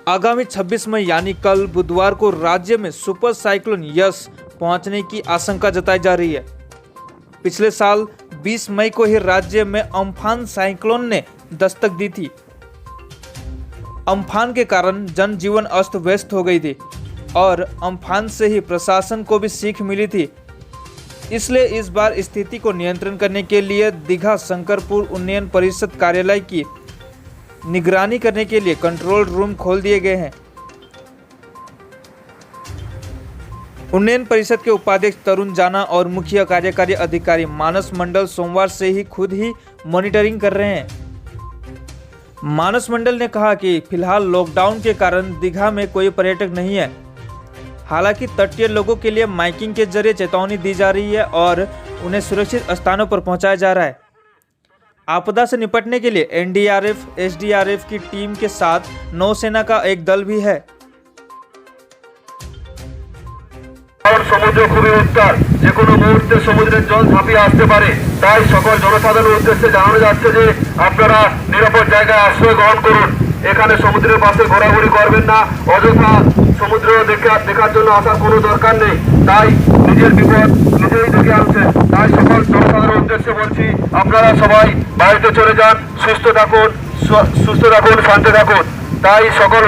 आगामी 26 मई यानी कल बुधवार को राज्य में सुपर साइक्लोन यस पहुंचने की आशंका जताई जा रही है। पिछले साल 20 मई को ही राज्य में अम्फान साइक्लोन ने दस्तक दी थी। अम्फान के कारण जनजीवन अस्त व्यस्त हो गई थी और अम्फान से ही प्रशासन को भी सीख मिली थी। इसलिए इस बार स्थिति को नियंत्रण करने के लिए दीघा शंकरपुर उन्नयन परिषद कार्यालय की निगरानी करने के लिए कंट्रोल रूम खोल दिए गए हैं। उन्नयन परिषद के उपाध्यक्ष तरुण जाना और मुख्य कार्यकारी अधिकारी मानस मंडल सोमवार से ही खुद ही मॉनिटरिंग कर रहे हैं। मानस मंडल ने कहा कि फिलहाल लॉकडाउन के कारण दीघा में कोई पर्यटक नहीं है। हालांकि तटीय लोगों के लिए माइकिंग के जरिए चेतावनी दी जा रही है और उन्हें सुरक्षित स्थानों पर पहुंचाया जा रहा है। आपदा से निपटने के लिए एनडीआरएफ, एसडीआरएफ की टीम के साथ नौसेना का एक दल भी है। সমুদ্র খুবই উত্তাল, যে কোনো মুহূর্তে সমুদ্রের জল ঝাঁপিয়ে আসতে পারে। তাই সকল জনসাধারণের উদ্দেশ্যে জানানো যাচ্ছে যে আপনারা নিরাপদ জায়গায় আশ্রয় গ্রহণ করুন। এখানে সমুদ্রের পাশে ঘোরাঘুরি করবেন না, অযথা সমুদ্র দেখার জন্য আসার কোনো দরকার নেই। তাই নিজের বিপদ নিজেই ডেকে আনছেন। তাই সকল জনসাধারণের উদ্দেশ্যে বলছি, আপনারা সবাই বাড়িতে চলে যান, সুস্থ থাকুন, শান্তি থাকুন। তাই সকল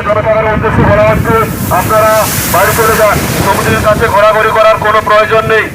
জনসাধারণের উদ্দেশ্যে বলা হচ্ছে, আপনারা বাড়ি চলে যান, সমুদ্রের কাছে ঘোরাঘুরি করার কোনো প্রয়োজন নেই।